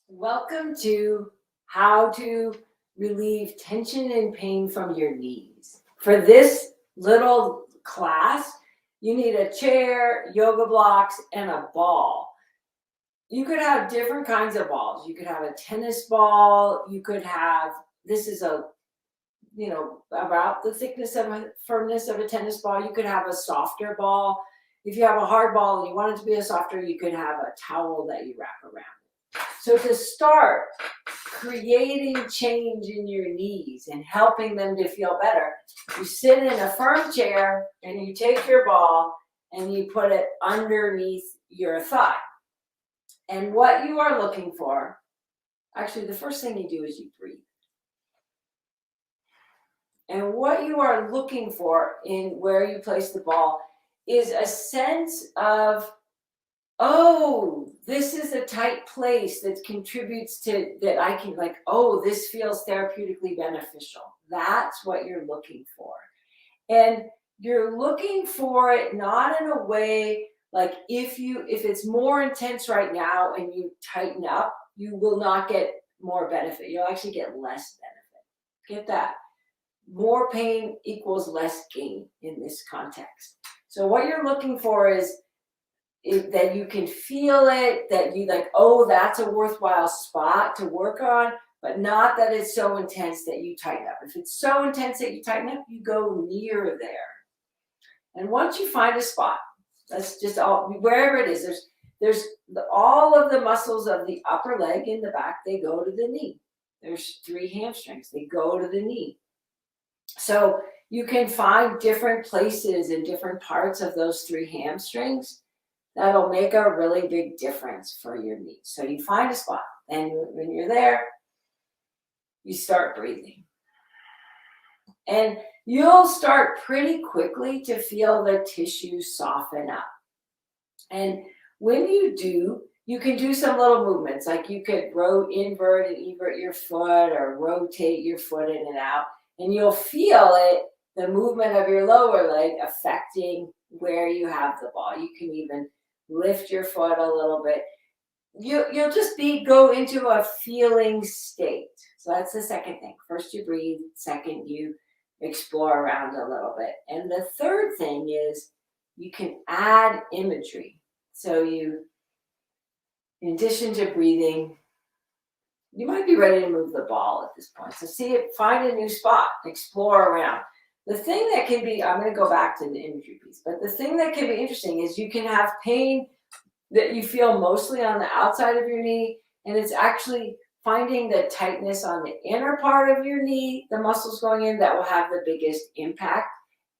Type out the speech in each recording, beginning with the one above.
Welcome to how to relieve tension and pain from your knees. For this little class, you need a chair, yoga blocks, and a ball. You could have different kinds of balls. You could have a tennis ball. You could have, this is about the thickness of firmness of a tennis ball. You could have a softer ball. If you have a hard ball and you want it to be a softer, you could have a towel that you wrap around. So to start creating change in your knees and helping them to feel better, you sit in a firm chair and you take your ball and you put it underneath your thigh. And what you are looking for, actually the first thing you do is you breathe. And what you are looking for in where you place the ball is a sense of, oh, this is a tight place that contributes to, that I can this feels therapeutically beneficial. That's what you're looking for. And you're looking for it not in a way like if it's more intense right now and you tighten up, you will not get more benefit. You'll actually get less benefit. Get that? More pain equals less gain in this context. So what you're looking for is that you can feel it, that you oh, that's a worthwhile spot to work on, but not that it's so intense that you tighten up. If it's so intense that you tighten up, you go near there. And once you find a spot, that's just all, wherever it is, there's all of the muscles of the upper leg in the back, they go to the knee. There's 3 hamstrings, they go to the knee. So you can find different places in different parts of those 3 hamstrings that'll make a really big difference for your knees. So you find a spot, and when you're there, you start breathing. And you'll start pretty quickly to feel the tissue soften up. And when you do, you can do some little movements, like you could invert and evert your foot or rotate your foot in and out, and you'll feel it, the movement of your lower leg affecting where you have the ball. You can even lift your foot a little bit. You'll just go into a feeling state. So that's the second thing. First you breathe, second you explore around a little bit. And the third thing is you can add imagery. So you, in addition to breathing, you might be ready to move the ball at this point. So find a new spot, explore around. The thing that can be, I'm going to go back to the imagery piece, but the thing that can be interesting is you can have pain that you feel mostly on the outside of your knee, and it's actually finding the tightness on the inner part of your knee, the muscles going in, that will have the biggest impact.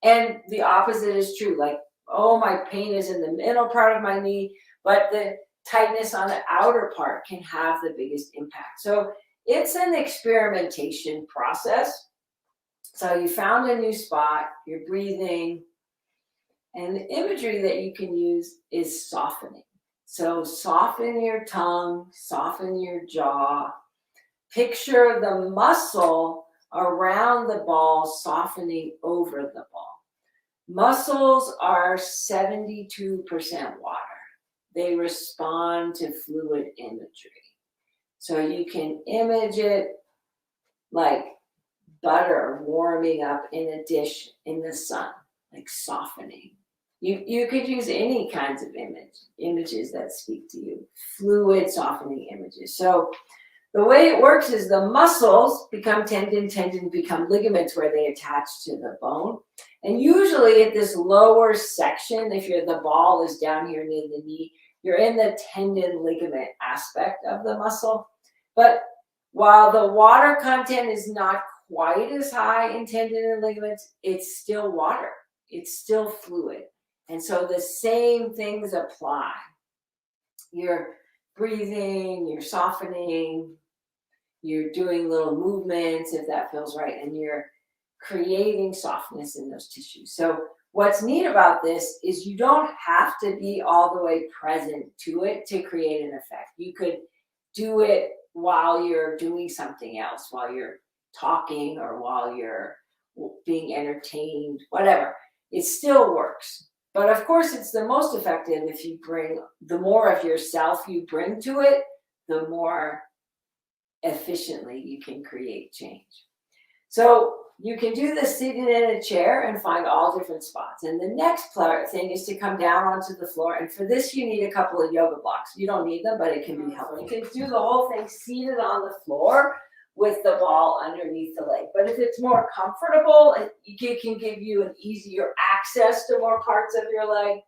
And the opposite is true, like, oh, my pain is in the middle part of my knee, but the tightness on the outer part can have the biggest impact. So it's an experimentation process. So you found a new spot, you're breathing, and the imagery that you can use is softening. So soften your tongue, soften your jaw. Picture the muscle around the ball softening over the ball. Muscles are 72% water. They respond to fluid imagery. So you can image it like butter warming up in a dish in the sun, like softening. You could use any kinds of images that speak to you, fluid softening images. So the way it works is the muscles become tendon become ligaments where they attach to the bone. And usually at this lower section, if the ball is down here near the knee, you're in the tendon ligament aspect of the muscle. But while the water content is not quite as high in tendon and ligaments, it's still water. It's still fluid. And so the same things apply. You're breathing, you're softening, you're doing little movements if that feels right, and you're creating softness in those tissues. So what's neat about this is you don't have to be all the way present to it to create an effect. You could do it while you're doing something else, while you're talking or while you're being entertained, whatever. It still works. But of course, it's the most effective if you bring, the more of yourself you bring to it, the more efficiently you can create change. So you can do this sitting in a chair and find all different spots. And the next thing is to come down onto the floor. And for this, you need a couple of yoga blocks. You don't need them, but it can be helpful. You can do the whole thing seated on the floor with the ball underneath the leg. But if it's more comfortable, it can give you an easier access to more parts of your leg,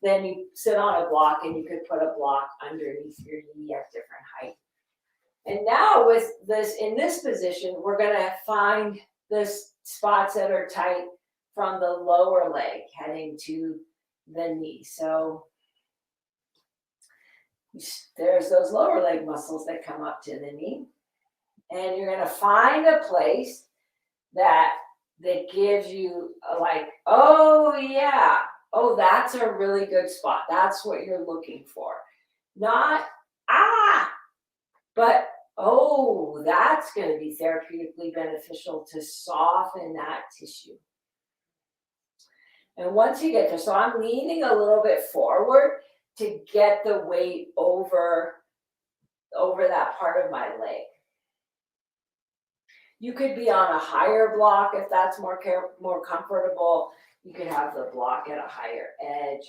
then you sit on a block and you could put a block underneath your knee at different height. And now with this, in this position, we're gonna find the spots that are tight from the lower leg heading to the knee. So there's those lower leg muscles that come up to the knee. And you're gonna find a place that gives you like, oh yeah, oh, that's a really good spot. That's what you're looking for. Not, but oh, that's going to be therapeutically beneficial to soften that tissue. And once you get there, so I'm leaning a little bit forward to get the weight over that part of my leg. You could be on a higher block if that's more comfortable. You could have the block at a higher edge.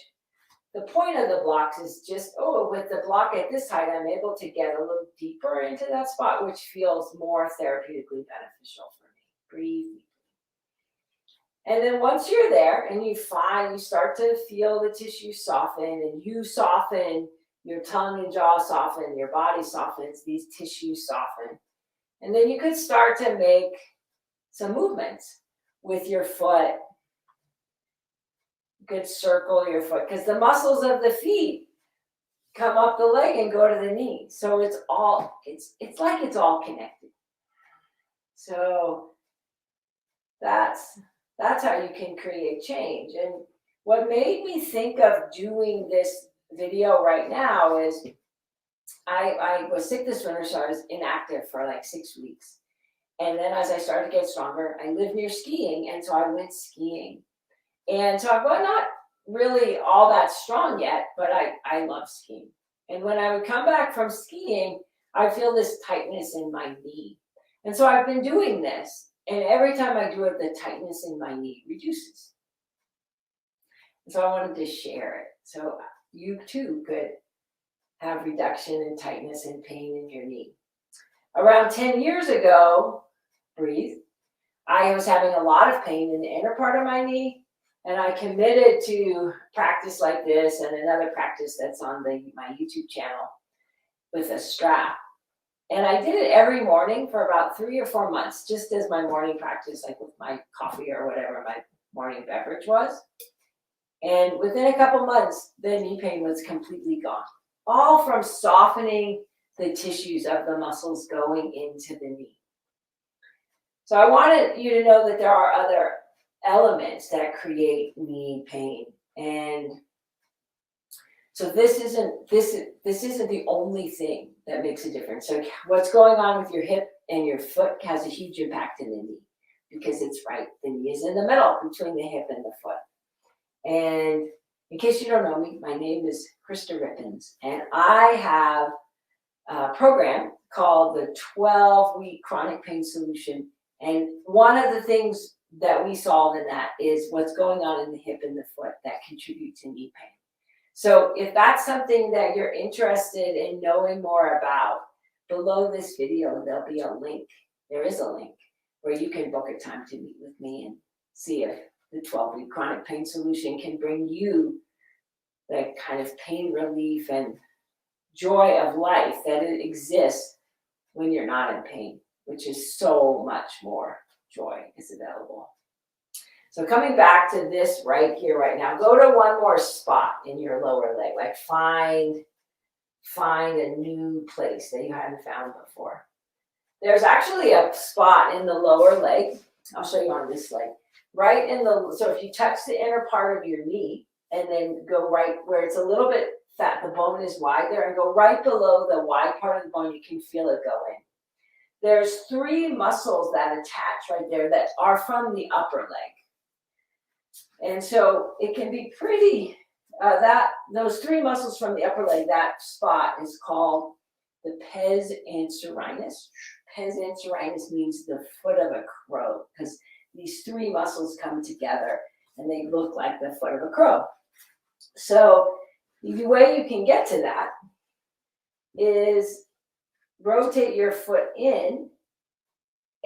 The point of the blocks is just, with the block at this height, I'm able to get a little deeper into that spot, which feels more therapeutically beneficial for me. Breathe. And then once you're there and you start to feel the tissue soften, and you soften, your tongue and jaw soften, your body softens, these tissues soften. And then you could start to make some movements with your foot. You could circle your foot because the muscles of the feet come up the leg and go to the knee. So it's like it's all connected. So that's how you can create change. And what made me think of doing this video right now is I was sick this winter, so I was inactive for like 6 weeks. And then as I started to get stronger, I live near skiing, and so I went skiing. And so I'm not really all that strong yet, but I love skiing. And when I would come back from skiing, I feel this tightness in my knee. And so I've been doing this, and every time I do it, the tightness in my knee reduces. And so I wanted to share it. So you too could have reduction in tightness and pain in your knee. Around 10 years ago, breathe, I was having a lot of pain in the inner part of my knee, and I committed to practice like this and another practice that's on my YouTube channel with a strap. And I did it every morning for about 3 or 4 months, just as my morning practice, like with my coffee or whatever my morning beverage was. And within a couple months, the knee pain was completely gone. All from softening the tissues of the muscles going into the knee. So I wanted you to know that there are other elements that create knee pain. And so this isn't the only thing that makes a difference. So what's going on with your hip and your foot has a huge impact in the knee, because it's right. The knee is in the middle between the hip and the foot. And in case you don't know me, my name is Christa Rippins, and I have a program called the 12-week chronic pain solution. And one of the things that we solve in that is what's going on in the hip and the foot that contribute to knee pain. So if that's something that you're interested in knowing more about, below this video, there'll be a link. There is a link where you can book a time to meet with me and see if the 12-week chronic pain solution can bring you the kind of pain relief and joy of life that it exists when you're not in pain, which is so much more joy is available. So coming back to this right here, right now, go to one more spot in your lower leg, like find a new place that you hadn't found before. There's actually a spot in the lower leg. I'll show you on this leg. Right in so if you touch the inner part of your knee and then go right where it's a little bit fat, the bone is wide there, and go right below the wide part of the bone, you can feel it go in. There's 3 muscles that attach right there that are from the upper leg. And so it can be pretty, those 3 muscles from the upper leg, that spot is called the pes anserinus. Pes anserinus means the foot of a crow, because these three muscles come together and they look like the foot of a crow. So the way you can get to that is rotate your foot in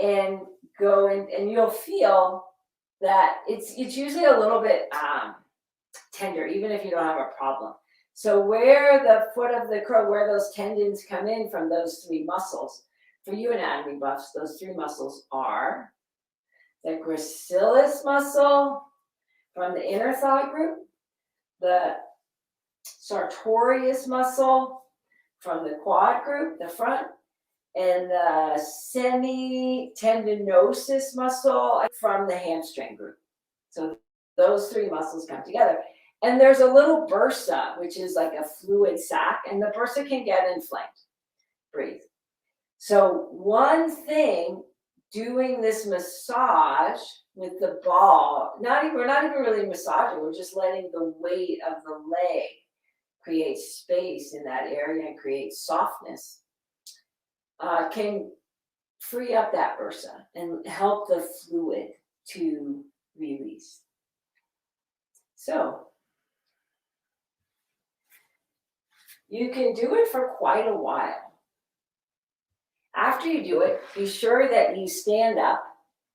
and go in, and you'll feel that it's usually a little bit tender, even if you don't have a problem. So where the foot of the crow, where those tendons come in from those three muscles, for you anatomy buffs, those three muscles are the gracilis muscle from the inner thigh group, the sartorius muscle from the quad group, the front, and the semitendinosus muscle from the hamstring group. So those three muscles come together. And there's a little bursa, which is like a fluid sac, and the bursa can get inflamed. Breathe. So one thing, doing this massage with the ball, we're not even really massaging, we're just letting the weight of the leg create space in that area and create softness, can free up that bursa and help the fluid to release. So you can do it for quite a while. After you do it, be sure that you stand up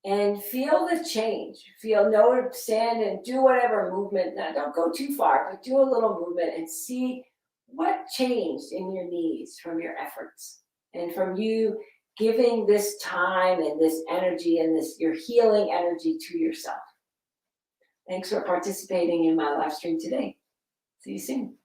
and feel the change. Stand and do whatever movement. Now, don't go too far, but do a little movement and see what changed in your knees from your efforts and from you giving this time and this energy and your healing energy to yourself. Thanks for participating in my live stream today. See you soon.